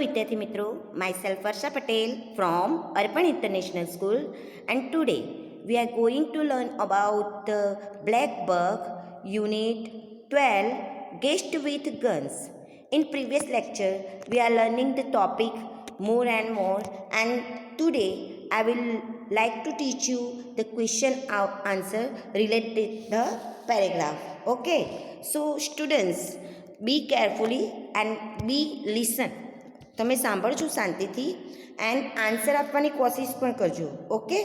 Vidyarthi Mitro, myself Varsha Patel from Arpan International School, and today we are going to learn about the Black Book Unit 12 Guest with Guns. In previous lecture, we are learning the topic more and more, and today I will like to teach you the question answer related to the paragraph. Okay, so students, be carefully and be listen. તમે સાંભળજો શાંતિથી and answer આપવાની કોશિશ પણ કરજો. Okay,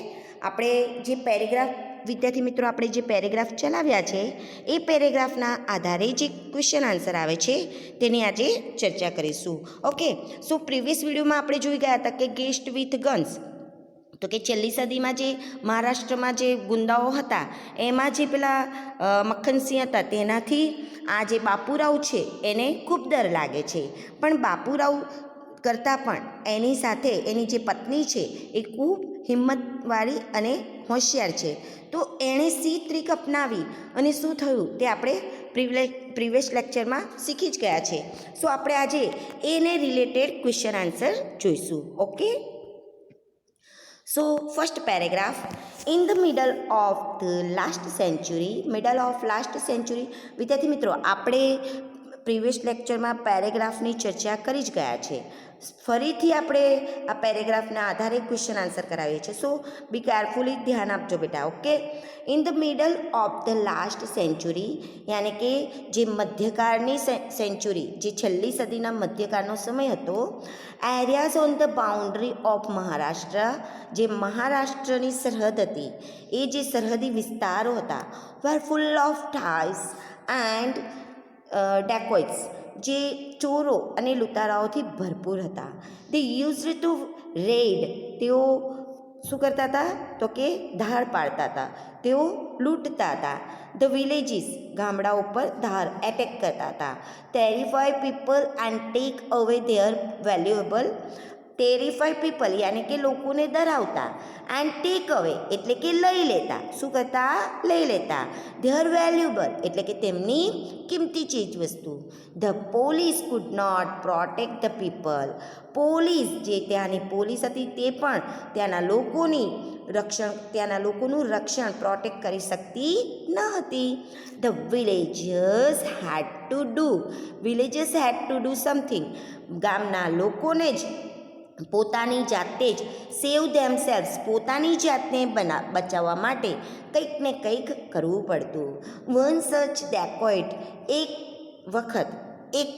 આપણે જે paragraph વિદ્યાર્થી મિત્રો આપણે જે પેરેગ્રાફ ચલાવ્યા છે એ પેરેગ્રાફના આધારે જે ક્વેશ્ચન આન્સર આવે છે તેની આજે ચર્ચા કરીશું. ઓકે, સો પ્રીવિયસ વિડીયોમાં આપણે જોઈ ગયા હતા કે ગેસ્ટ વિથ ગન્સ, તો કે છેલ્લી સદીમાં જે મહારાષ્ટ્રમાં જે ગુંડાઓ હતા એમાં જે પેલા મક્ખનસિંહ હતા તેનાથી આ જે બાપુરાવ છે એને ખૂબ ડર લાગે છે. પણ બાપુરાવ કરતાં પણ એની સાથે એની જે પત્ની છે એ ખૂબ હિંમતવાળી અને હોશિયાર છે. તો એણે સી ટ્રીક અપનાવી અને શું થયું તે આપણે પ્રીવિયસ લેક્ચરમાં શીખી જ ગયા છે. સો આપણે આજે એને રિલેટેડ ક્વેશ્ચન આન્સર જોઈશું. Okay, so first paragraph, in the middle of last century વિદ્યાર્થી મિત્રો આપણે પ્રીવિયસ લેક્ચરમાં પેરેગ્રાફની ચર્ચા કરી જ ગયા છે. ફરીથી આપણે આ પેરેગ્રાફના આધારે ક્વેશ્ચન આન્સર કરાવીએ છીએ. સો બી કેરફુલી ધ્યાન આપજો બેટા. Okay, in the middle of the last century યાની કે જે મધ્યકાળની સેન્ચુરી, જે છેલ્લી સદીના મધ્યકાળનો સમય હતો, areas on the boundary of Maharashtra, જે મહારાષ્ટ્રની સરહદ હતી એ જે સરહદી વિસ્તારો હતા, વેર ફુલ ઓફ ટાઈસ એન્ડ ડેકોઇટ્સ, જે ચોરો અને લૂંટારાઓથી ભરપૂર હતા. દે યુઝડ ટુ રેડ, તેઓ શું કરતા હતા તો કે ધાડ પાડતા હતા, તેઓ લૂંટતા હતા. ધ વિલેજીસ, ગામડાઓ પર ધાર એટેક કરતા હતા. Terrify people and take away their valuable, terrify people યાની કે લોકોને ડરાવતા, એન્ડ ટેક અવે એટલે કે લઈ લેતા. શું કરતા? લઈ લેતા. ધેર વેલ્યુએબલ એટલે કે તેમની કિંમતી ચીજ વસ્તુ. The police could not protect the people, police જે ત્યાંની પોલીસ હતી તે પણ ત્યાંના લોકોનું રક્ષણ પ્રોટેક્ટ કરી શકતી ન હતી. The villagers had to do something, ગામના લોકોને જ પોતાની જાતે જ સેવ ધેમસેલ્વ્સ, પોતાની જાતને બચાવવા માટે કંઈક ને કંઈક કરવું પડતું. વન સચ ડેકોઇટ, એક વખત એક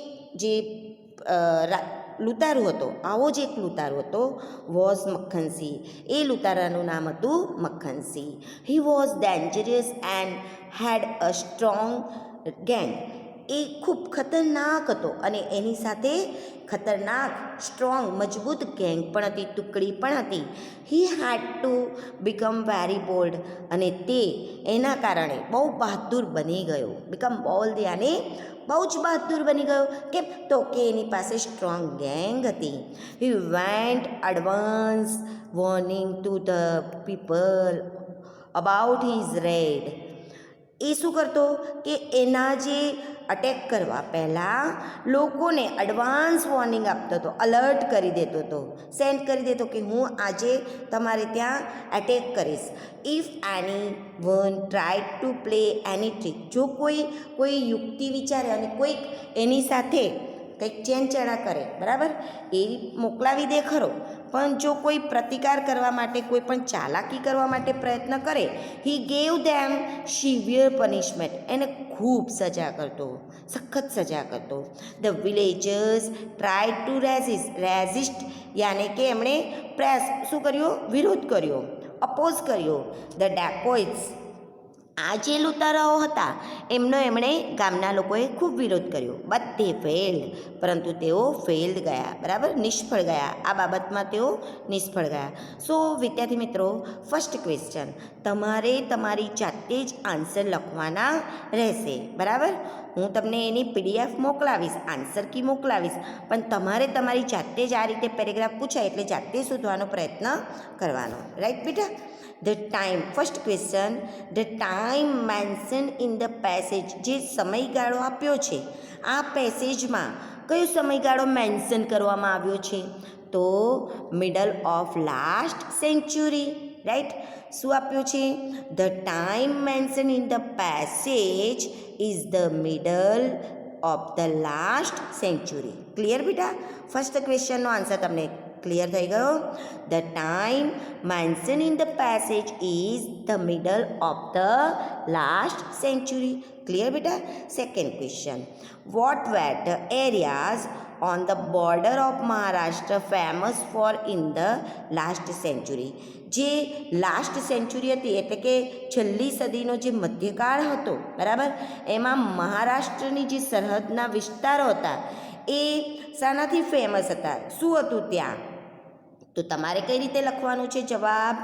જે લૂંટારો હતો, આવો જ એક લૂંટારો હતો, વોઝ મક્ખનસિંહ, એ લૂંટારાનું નામ હતું Makhan Singh. He was dangerous and had a strong gang, એ ખૂબ ખતરનાક હતો અને એની સાથે ખતરનાક સ્ટ્રોંગ મજબૂત ગેંગ પણ હતી, ટુકડી પણ હતી. હી હેડ ટુ બીકમ વેરી બોલ્ડ, અને તે એના કારણે બહુ બહાદુર બની ગયો. બીકમ બોલ્ડ યાને બહુ જ બહાદુર બની ગયો. કેમ તો કે એની પાસે સ્ટ્રોંગ ગેંગ હતી. He went advance warning to the people about his raid, એ શું કરતો કે એના જે અટેક કરવા પહેલાં લોકોને એડવાન્સ વોર્નિંગ આપતો હતો, અલર્ટ કરી દેતો હતો, સેન્ડ કરી દેતો કે હું આજે તમારે ત્યાં એટેક કરીશ. If any one try to play any trick, જો કોઈ યુક્તિ વિચારે અને કોઈક એની સાથે કંઈક ચેનચેડા કરે, બરાબર, એ મોકલાવી દે ખરો, પણ જો કોઈ પ્રતિકાર કરવા માટે, કોઈ પણ ચાલાકી કરવા માટે પ્રયત્ન કરે, he gave them severe punishment, એને ખૂબ સજા કરતો, સખત સજા કરતો. The villagers try to resist યાને કે એમણે શું કર્યો? વિરોધ કર્યો, અપોઝ કર્યો. ધ ડેકોઇટ્સ, આ જે લૂંટારાઓ હતા એમણે ગામના લોકોએ ખૂબ વિરોધ કર્યો. બટ ધે ફેલ્ડ, પરંતુ તેઓ ફેલ્ડ ગયા, બરાબર, નિષ્ફળ ગયા. આ બાબતમાં તેઓ નિષ્ફળ ગયા. સો વિદ્યાર્થી મિત્રો, ફર્સ્ટ ક્વેશ્ચન તમારે તમારી જાતે જ આન્સર લખવાના રહેશે, બરાબર. હું તમને એની પીડીએફ મોકલાવીશ, આન્સર કી મોકલાવીશ, પણ તમારે તમારી જાતે જ આ રીતે પેરેગ્રાફ પૂછાય એટલે જાતે શોધવાનો પ્રયત્ન કરવાનો. રાઈટ બેટા? The time, first question, the time mention in the passage, જે સમયગાળો આપ્યો છે આ પેસેજમાં કયો સમયગાળો મેન્શન કરવામાં આવ્યો છે? તો middle of last century, right. શું આપ્યું છે? The time mention in the passage is the middle of the last century. Clear બેટા? ફર્સ્ટ ક્વેશ્ચનનો આન્સર તમને ક્લિયર થઈ ગયો. The time mention in the passage is the middle of the last century. Clear બેટા? Second question, what were the areas on the border of Maharashtra famous for in the last century? જે last century હતી એટલે કે છેલ્લી સદીનો જે મધ્યકાળ હતો, બરાબર, એમાં મહારાષ્ટ્રની જે સરહદના વિસ્તારો હતા એ શાનાથી ફેમસ હતા? શું હતું ત્યાં? તો તમારે કઈ રીતે લખવાનું છે જવાબ?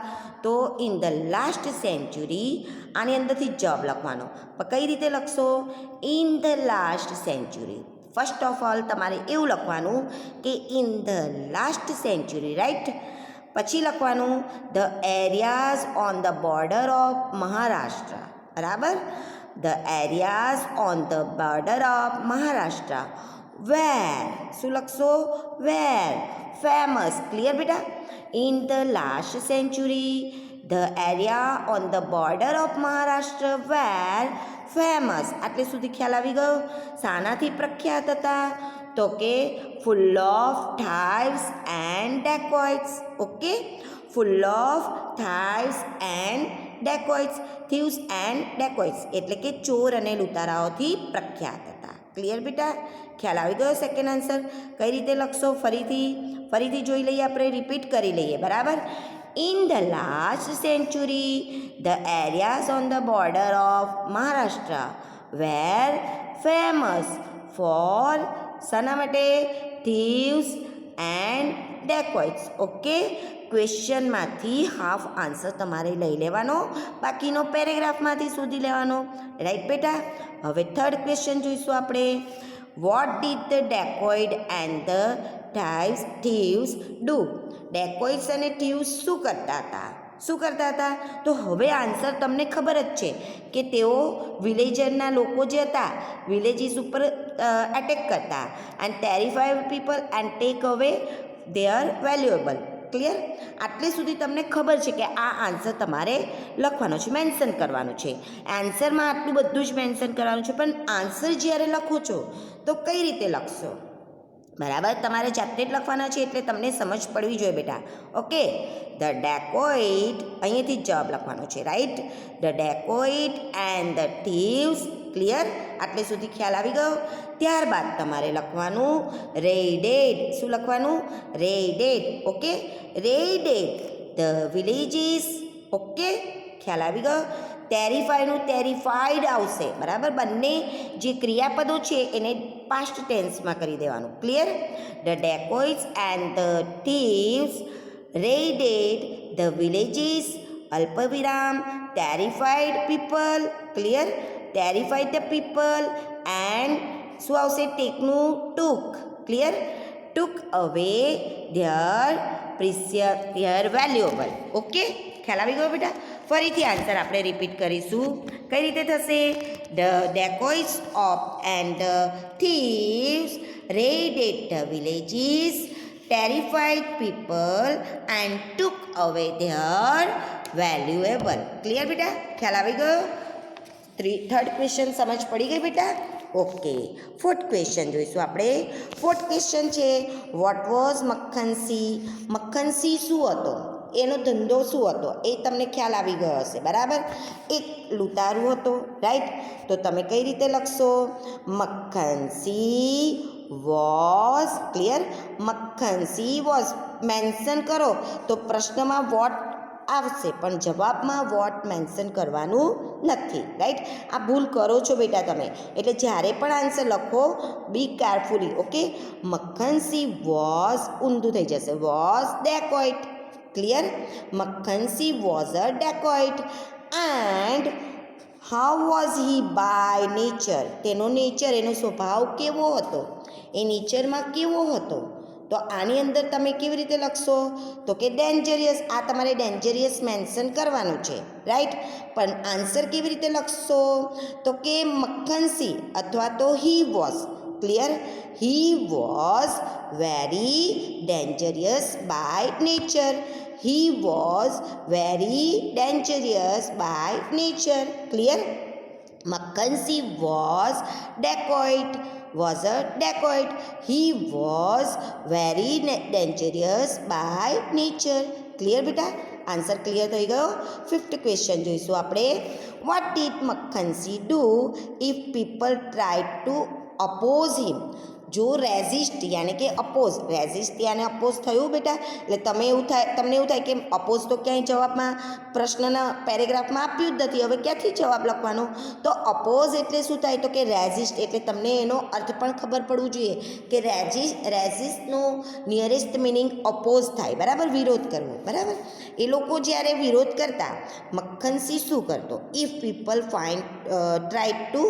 તો ઇન ધ લાસ્ટ સેન્ચુરી, આની અંદરથી જવાબ લખવાનો. પણ કઈ રીતે લખશો? In the last century. First of all તમારે એવું લખવાનું કે in the last century, right. પછી લખવાનું the areas on the border of Maharashtra, બરાબર. The areas on the border of Maharashtra were, શું લખશો? Were famous. ક્લિયર બેટા? In the last century the area on the border of Maharashtra were famous. આટલે સુધી ખ્યાલ આવી ગયો? શાનાથી પ્રખ્યાત હતા? તો કે full of thieves and dacoits. Okay, full of thieves and dacoits. Thieves and dacoits એટલે કે ચોર અને લૂંટારાઓથી પ્રખ્યાત હતા. ક્લિયર બેટા? ખ્યાલ આવી ગયો? સેકન્ડ આન્સર કઈ રીતે લખશો? ફરીથી જોઈ લઈએ, આપણે રિપીટ કરી લઈએ, બરાબર. In the last century, the areas on the border of Maharashtra were famous for શાના માટે? thieves and dacoits. ઓકે, ક્વેશ્ચનમાંથી હાફ આન્સર તમારે લઈ લેવાનો, બાકીનો પેરેગ્રાફમાંથી શોધી લેવાનો, રાઈટ બેટા? હવે થર્ડ ક્વેશ્ચન જોઈશું આપણે. What did the dacoit and the thieves do? Dacoits અને થીવ્સ શું કરતા હતા? તો હવે આન્સર તમને ખબર જ છે કે તેઓ વિલેજરના લોકો જે હતા, વિલેજીસ ઉપર એટેક કરતા and terrify people and take away their valuable. Clear? આટલે સુધી તમને ખબર છે કે આ આન્સર તમારે લખવાનો છે, મેન્શન કરવાનું છે. આન્સરમાં આટલું બધું જ મેન્શન કરવાનું છે, પણ આન્સર જ્યારે લખો છો તો કઈ રીતે લખશો? બરાબર, તમારે જાતે જ લખવાના છે, એટલે તમને સમજ પડવી જોઈએ બેટા. ઓકે, ધ ડેકોઇટ, અહીંયાથી જ જવાબ લખવાનો છે, right. The dacoit and the thieves. Clear? આટલે સુધી ખ્યાલ આવી ગયો? ત્યારબાદ તમારે લખવાનું રેઇડેડ. શું લખવાનું? Raided. Okay, raided the villages. Okay, ખ્યાલ આવી ગયો? ટેરિફાઈનું ટેરિફાઈડ આવશે, બરાબર. બંને જે ક્રિયાપદો છે એને પાસ્ટ ટેન્સમાં કરી દેવાનું. Clear? The dacoits and the thieves raided the villages, અલ્પવિરામ, terrified people. Clear? Terrified the people and શું આવશે? ટેકનું ટુક. Clear? Took away their valuable. Okay, ખ્યાલ આવી ગયો બેટા? ફરીથી આન્સર આપણે રિપીટ કરીશું. કઈ રીતે થશે? The dacoits of and the thieves raided the villages, terrified people and took away their valuable. Clear બેટા? ખ્યાલ આવી ગયો? થર્ડ ક્વેશ્ચન સમજ પડી ગઈ બેટા? ઓકે, ફોર્થ ક્વેશ્ચન જોઈશું આપણે. ફોર્થ ક્વેશ્ચન છે, વોટ વોઝ મક્ખનસિંહ? મક્ખનસિંહ શું હતો? એનો ધંધો શું હતો? એ તમને ખ્યાલ આવી ગયો હશે, બરાબર. એક લૂંટારું હતો, રાઈટ. તો તમે કઈ રીતે લખશો? Makhan Singh was. Clear? Makhan Singh was mention કરો તો પ્રશ્નમાં વોટ આવશે, પણ જવાબમાં વોટ મેન્શન કરવાનું નથી, રાઈટ. આ ભૂલ કરો છો બેટા તમે, એટલે જ્યારે પણ આન્સર લખો be carefully. Okay, Makhan Singh was ઊંધું થઈ જશે, was dacoit. Clear? Makhan Singh was a dacoit and how was he by nature? તેનો નેચર, એનો સ્વભાવ કેવો હતો? એ નેચરમાં કેવો હતો? તો આની અંદર તમે કેવી રીતે લખશો? તો કે ડેન્જરિયસ. આ તમારે ડેન્જરિયસ મેન્શન કરવાનું છે, રાઈટ. પણ આન્સર કેવી રીતે લખશો? તો કે મક્ખનસિંહ અથવા તો he was. Clear? He was very dangerous by nature. He was very dangerous by nature. Clear? Makkansi was dacoit. Was a dacoit. He was very dangerous by nature. Clear બેટા? Answer clear થઈ ગયો? 5th question જોઈશું આપણે. What did Makhan Singh do if people try to oppose him? જો resist યાની કે oppose, resist યાને oppose થયું બેટા, એટલે તમને એવું થાય કે અપોઝ તો ક્યાંય જવાબમાં પ્રશ્નના પેરેગ્રાફમાં આપ્યું જ નથી, હવે ક્યાંથી જવાબ લખવાનો? તો અપોઝ એટલે શું થાય? તો કે રેઝિસ્ટ એટલે તમને એનો અર્થ પણ ખબર પડવું જોઈએ કે રેઝિસ્ટનો નિયરેસ્ટ મિનિંગ અપોઝ થાય, બરાબર? વિરોધ કરવો, બરાબર? એ લોકો જ્યારે વિરોધ કરતા, મક્ખનસી શું કરતો? If people try to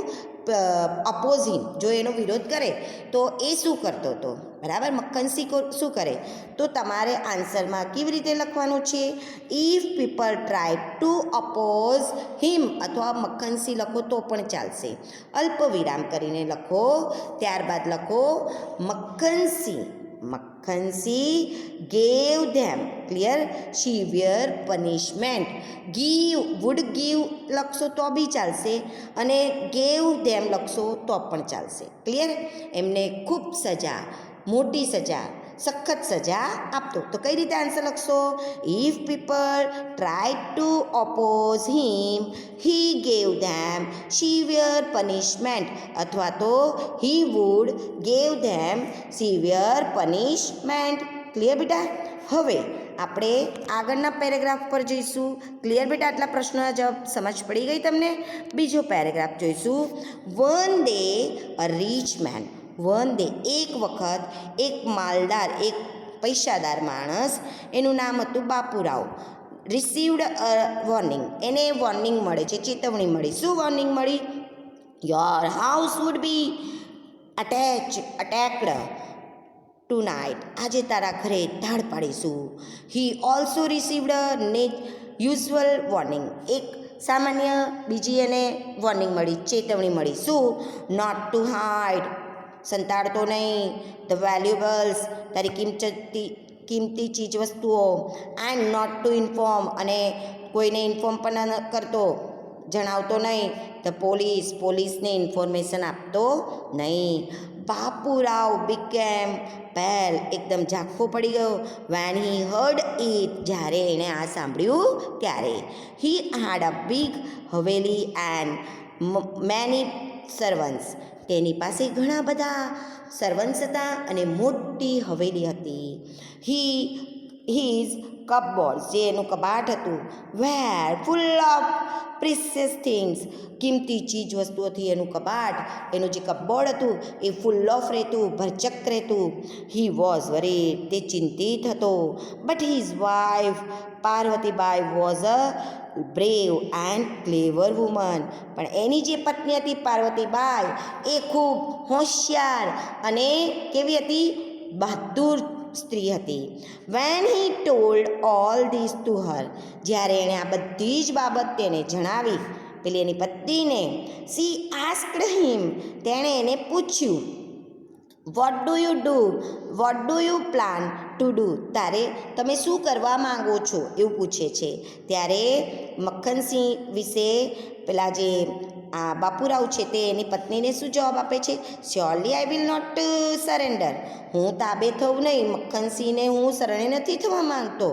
oppose him, જો એનો વિરોધ કરે તો એ શું કરતો હતો, બરાબર? મક્ખનસી શું કરે? તો તમારે આન્સરમાં કેવી રીતે લખવાનું છે? If people try to oppose him અથવા મક્ખનસી લખો તો પણ ચાલશે. અલ્પ વિરામ કરીને લખો, ત્યારબાદ લખો મક્ખનસી gave them, clear, severe punishment. Would give લખશો તો બી ચાલશે અને gave them લખશો તો પણ ચાલશે. ક્લિયર? એમને ખૂબ સજા, મોટી સજા, સખત સજા આપતો. તો કઈ રીતે આન્સર લખશો? If people try two oppose him he gave them severe punishment, અથવા તો he would gave them severe punishment. Clear બેટા? હવે આપણે આગળના પેરેગ્રાફ પર જઈશું. ક્લિયર બેટા? આટલા પ્રશ્નોના જવાબ સમજ પડી ગઈ તમને? બીજો પેરેગ્રાફ જોઈશું. One day a rich man. One day, એક વખત એક માલદાર, એક પૈસાદાર માણસ, એનું નામ હતું બાપુરાવ, રિસીવડ અ વોર્નિંગ, એને વોર્નિંગ મળે છે, ચેતવણી મળી. શું વોર્નિંગ મળી? Your house would be attacked tonight. આજે તારા ઘરે ધાડ પાડીશું. He also received usual warning, એક સામાન્ય બીજી એને વોર્નિંગ મળી, ચેતવણી મળી. શું? નોટ ટુ હાઇડ, સંતાડતો નહીં, ધ વેલ્યુબલ્સ, તારી કિંમતી ચીજ વસ્તુઓ, એન્ડ નોટ ટુ ઇન્ફોર્મ, અને કોઈને ઇન્ફોર્મ પણ ન કરતો, જણાવતો નહીં, ધ પોલીસને ઇન્ફોર્મેશન આપતો નહીં. બાપુરાવ બીકેમ પેલ, એકદમ ઝાંખો પડી ગયો. વેન હી હર્ડ ઇટ, જ્યારે એણે આ સાંભળ્યું ત્યારે. He had a big haveli and many servants, તેની પાસે ઘણા બધા સર્વન્ટ્સ હતા અને મોટી હવેલી હતી. હીઝ કપબોર્ડ, જે એનું કબાટ હતું, વેર ફૂલ ઓફ પ્રિસિયસ થિંગ્સ, કિંમતી ચીજ વસ્તુઓથી એનું કબાટ, એનું જે કપબોર્ડ હતું એ ફૂલ ઓફ રહેતું, ભરચક રહેતું. હી વોઝ વરીડ, તે ચિંતિત હતો. But his wife Parvatibai was a brave and clever woman, પણ એની જે પત્ની હતી પાર્વતીબાઈ એ ખૂબ હોશિયાર અને કેવી હતી? બહાદુર સ્ત્રી હતી. When he told all this to her, જ્યારે એણે આ બધી જ બાબત તેને જણાવી, પેલી એની પત્નીને, સી આસ્ક્ડ હિમ, તેણે એને પૂછ્યું, what do you plan to do, તમે શું કરવા માંગો છો, એવું પૂછે છે. ત્યારે મક્ખનસિંહ વિશે પેલા જે આ બાપુરાવ છે તે એની પત્નીને શું જવાબ આપે છે? Surely I will not surrender, હું તાબે થવું નહીં, મક્ખનસિંહને હું શરણે નથી થવા માંગતો,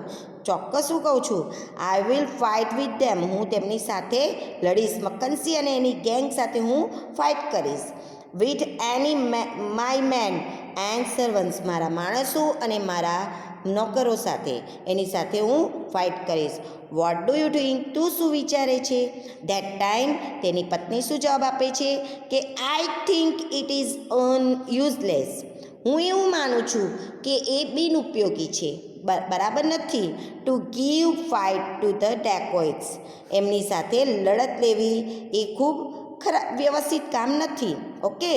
ચોક્કસ હું કહું છું. I will fight with them, હું તેમની સાથે લડીશ, મક્ખનસિંહ અને એની ગેંગ સાથે હું ફાઇટ કરીશ. With any my men and servants, મારા માણસો અને મારા નોકરો સાથે, એની સાથે હું ફાઇટ કરીશ. વોટ ડુ યુ થિંક, તું શું વિચારે છે? ધેટ ટાઈમ, તેની પત્ની શું જવાબ આપે છે કે I think it is useless, હું એવું માનું છું કે એ બિનઉપયોગી છે, બરાબર નથી. To give fight to the dacoits, એમની સાથે લડત લેવી એ ખૂબ વ્યવસ્થિત કામ નથી. Okay,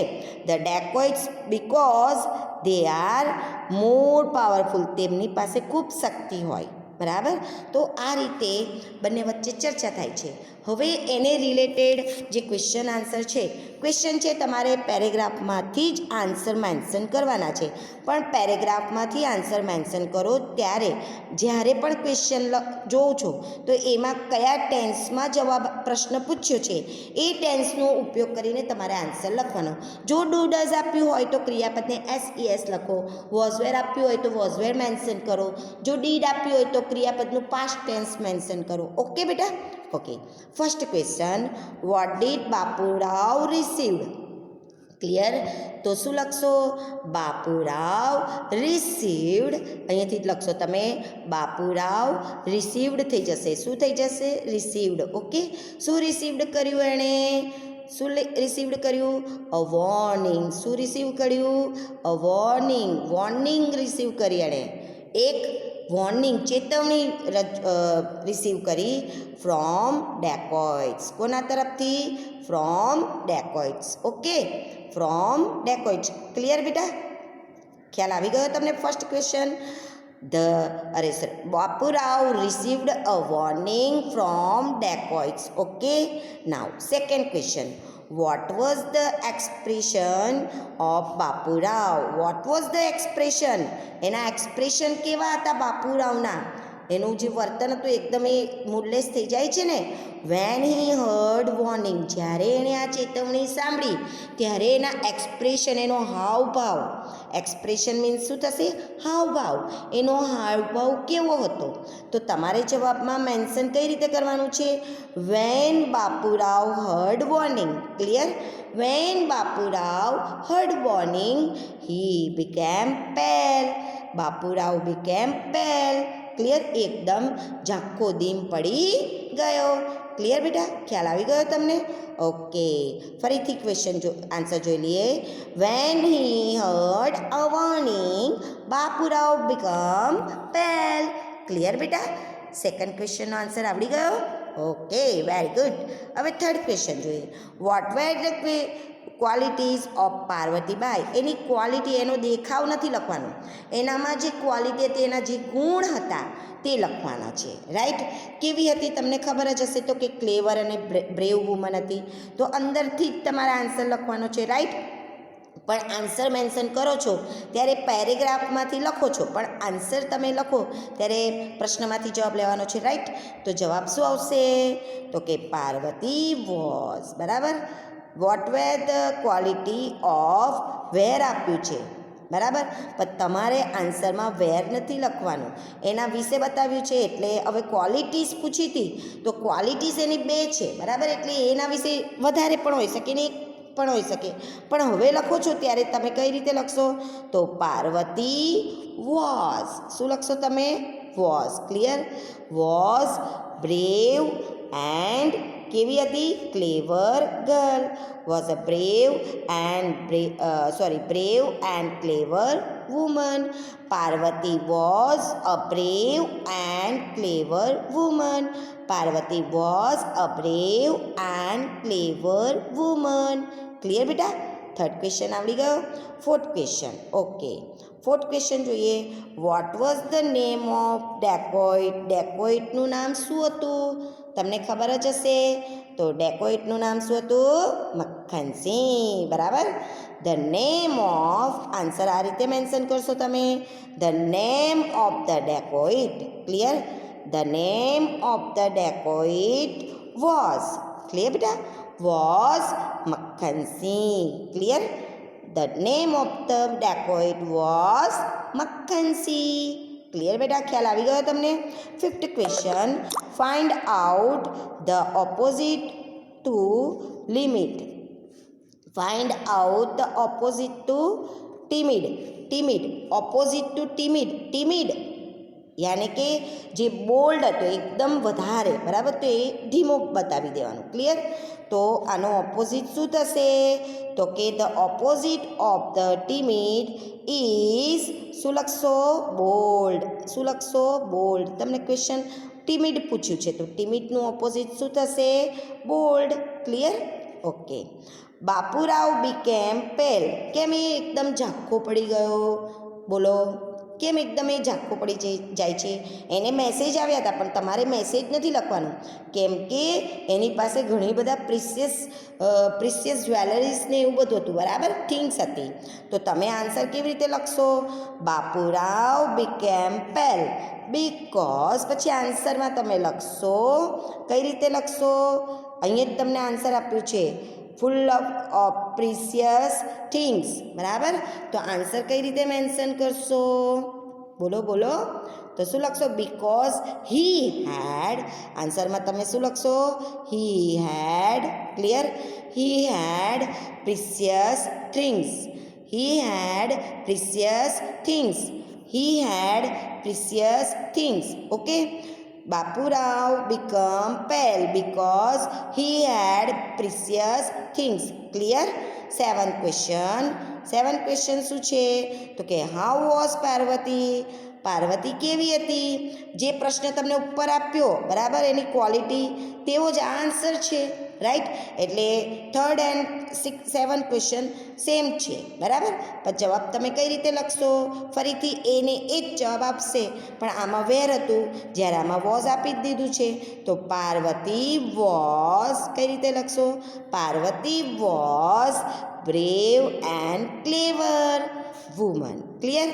the dacoits because they are more powerful, તેમની પાસે ખૂબ શક્તિ હોય, બરાબર? તો આ રીતે બંને વચ્ચે ચર્ચા થાય છે. હવે એને રિલેટેડ જે ક્વેશ્ચન આન્સર છે, ક્વેશ્ચન છે તમારે પેરેગ્રાફમાંથી જ આન્સર મેન્શન કરવાના છે. પણ પેરેગ્રાફમાંથી આન્સર મેન્શન કરો ત્યારે જ્યારે પણ ક્વેશ્ચન જોવો છો તો એમાં કયા ટેન્સમાં જવાબ પ્રશ્ન પૂછ્યો છે એ ટેન્સનો ઉપયોગ કરીને તમારે આન્સર લખવાનો. જો ડુ ડઝ આપ્યું હોય તો ક્રિયાપદને SES લખો. વોઝ વેર આપ્યું હોય તો વોઝ વેર મેન્શન કરો. જો ડીડ આપ્યું હોય તો ક્રિયાપદનું પાસ્ટ ટેન્સ મેન્શન કરો. ઓકે બેટા? Okay. First question, what did Bapurao received? Clear? તો શું લખશો? બાપુરાવ રિસીવ્ડ. અહીંયાથી જ લખશો તમે. બાપુરાવ રિસીવ્ડ થઈ જશે. શું થઈ જશે? રિસીવ્ડ. ઓકે. શું રિસીવ્ડ કર્યું એણે? શું રિસીવ્ડ કર્યું? અ વોર્નિંગ. શું રિસીવ કર્યું? અ વોર્નિંગ. વોર્નિંગ રિસીવ કરી એણે. એક વોર્નિંગ, ચેતવણી રિસીવ કરી ફ્રોમ ડેકોઇટ્સ. કોના તરફથી? From dacoits. Okay, from dacoits. Clear બેટા? ખ્યાલ આવી ગયો તમને? First question, Bapurao received a warning from dacoits. Okay, now second question, what was the expression of Bapurao? What was the expression? એના એક્સપ્રેશન કેવા હતા બાપુરાવના? એનું જે વર્તન હતું એકદમ એ મૂડલેસ થઈ જાય છે ને. વેન હી હર્ડ વોર્નિંગ, જ્યારે એણે આ ચેતવણી સાંભળી ત્યારે એના એક્સપ્રેશન, એનો હાવભાવ. એક્સપ્રેશન મીન્સ શું થશે? હાવભાવ. એનો હાવભાવ કેવો હતો? તો તમારે જવાબમાં મેન્શન કઈ રીતે કરવાનું છે? When Bapurao heard warning. Clear? When Bapurao heard warning he became pale. Bapurao became pale. Clear? એકદમ ઝાંખો દીમ પડી ગયો. ક્લિયર બેટા? ખ્યાલ આવી ગયો તમને? ઓકે, ફરીથી ક્વેશ્ચન આન્સર જોઈ લઈએ. When he heard a warning Bapurao become pale. Clear બેટા? સેકન્ડ ક્વેશ્ચનનો આન્સર આવડી ગયો? Okay, very good. હવે થર્ડ ક્વેશ્ચન જોઈએ. What were the qualities of Parvatibai? એની ક્વોલિટી, એનો દેખાવ નથી લખવાનો. એનામાં જે ક્વોલિટી હતી, એના જે ગુણ હતા તે લખવાના છે. રાઈટ? કેવી હતી તમને ખબર જ હશે તો કે ક્લેવર અને બ્રેવ વુમન હતી. તો અંદરથી જ તમારે આન્સર લખવાનો છે. રાઈટ? પણ આન્સર મેન્શન કરો છો ત્યારે પેરેગ્રાફમાંથી લખો છો, પણ આન્સર તમે લખો ત્યારે પ્રશ્નમાંથી જવાબ લેવાનો છે. રાઈટ? તો જવાબ શું આવશે? તો કે પાર્વતી વોઝ. બરાબર? What were the quality of were આપ્યું છે. બરાબર? પણ તમારે આન્સરમાં વેર નથી લખવાનું, એના વિશે બતાવ્યું છે. એટલે હવે ક્વોલિટીઝ પૂછી હતી તો ક્વોલિટીઝ એની બે છે. બરાબર? એટલે એના વિશે વધારે પણ હોઈ શકે ને પણ હોઈ શકે. પણ હવે લખો છો ત્યારે તમે કઈ રીતે લખશો? તો પાર્વતી વોઝ. શું લખશો તમે? Was. Clear? Was brave and કેવી હતી? Clever girl. Was a brave and clever woman. Parvati was a brave and clever woman. Parvati was a brave and clever woman. Clear બેટા? થર્ડ ક્વેશ્ચન આવડી ગયો. Fourth question. Okay, fourth question જોઈએ. What was the name of dacoit? ડેકોઇટનું નામ શું હતું? તમને ખબર જ હશે. તો ડેકોઇટનું નામ શું હતું? મક્ખનસિંહ. બરાબર? ધ નેમ ઓફ, આન્સર આ રીતે મેન્શન કરશો તમે. The name of the dacoit. Clear? The name of the dacoit was. Clear બેટા? Was Makhan Singh. Clear? The name of the dacoit was Makhan Singh. Clear બેટા? ખ્યાલ આવી ગયો તમને? Fifth question, find out the opposite to limit. Find out the opposite to timid. Timid, opposite to timid. Timid યાની કે જે bold હતો એકદમ વધારે. બરાબર? તો એ ધીમો બતાવી દેવાનું. ક્લિયર? તો આનો ઓપોઝિટ શું થશે? તો કે the opposite of the timid is, શું લખશો? બોલ્ડ. શું લખશો? બોલ્ડ. તમને ક્વેશ્ચન ટીમિડ પૂછ્યું છે તો ટીમિડનું ઓપોઝિટ શું થશે? બોલ્ડ. ક્લિયર? ઓકે. બાપુરાવ બીકેમ પેલ. કેમ એ એકદમ ઝાંખો પડી ગયો? બોલો, કેમ એકદમ એ ઝાંખો પડી જાય છે? એને મેસેજ આવ્યા હતા, પણ તમારે મેસેજ નથી લખવાનું, કેમ કે એની પાસે ઘણી બધા પ્રિસિયસ જ્વેલરીઝ ને એવું બધું હતું, બરાબર, થિંગ્સ હતી. તો તમે આન્સર કેવી રીતે લખશો? બાપુરાવ બીકેમ પેલ બીકોઝ, પછી આન્સરમાં તમે લખશો, કઈ રીતે લખશો? અહીંયા જ તમને આન્સર આપ્યું છે, ફૂલ ઓફ પ્રિસિયસ થિંગ્સ, બરાબર. તો આન્સર કઈ રીતે મેન્શન કરશો? બોલો બોલો. તો શું લખશો? બીકોઝ હી હેડ, આન્સરમાં તમે શું લખશો? He had, clear? He had precious things, he had precious things, he had precious things. Okay. Bapurao become pale because he had precious things. Clear? Seventh question શું છે? તો કે હાઉ વોઝ પાર્વતી? પાર્વતી કેવી હતી? જે પ્રશ્ન તમને ઉપર આપ્યો, બરાબર, એની ક્વોલિટી, તેવો જ આન્સર છે, રાઈટ? એટલે 3rd and 7th question same છે, બરાબર. પણ જવાબ તમે કઈ રીતે લખશો? ફરીથી એને એ જ જવાબ આપશે, પણ આમાં વેર હતું, જ્યારે આમાં વોઝ આપી જ દીધું છે. તો પાર્વતી વોઝ કઈ રીતે લખશો? Parvati was brave and clever woman. Clear?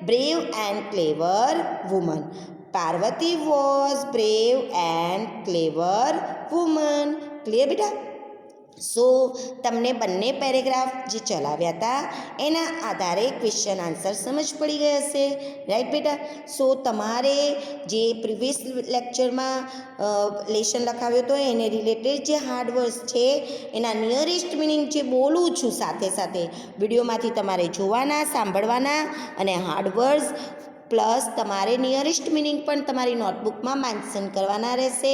Brave and clever woman. Parvati was brave and clever woman. Clear બેટા? સો તમને બંને પેરેગ્રાફ જે ચલાવ્યા હતા એના આધારે ક્વેશ્ચન આન્સર સમજ પડી ગઈ હશે, રાઈટ બેટા? સો તમારે જે પ્રીવિયસ લેક્ચરમાં લેસન લખાવ્યો હતો એને રિલેટેડ જે હાર્ડ વર્ડ્સ છે એના નિયરેસ્ટ મિનિંગ જે બોલું છું સાથે સાથે વિડીયોમાંથી તમારે જોવાના, સાંભળવાના, અને હાર્ડ વર્ડ્સ પ્લસ તમારે નિયરેસ્ટ મિનિંગ પણ તમારી નોટબુકમાં મેન્શન કરવાના રહેશે.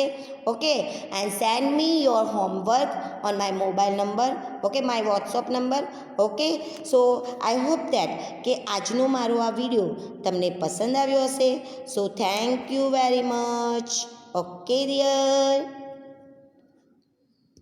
Okay, and send me your homework on my mobile number, okay, my WhatsApp number. Okay, so I hope that કે આજનો મારો આ વિડીયો તમને પસંદ આવ્યો હશે. So thank you very much. Okay dear.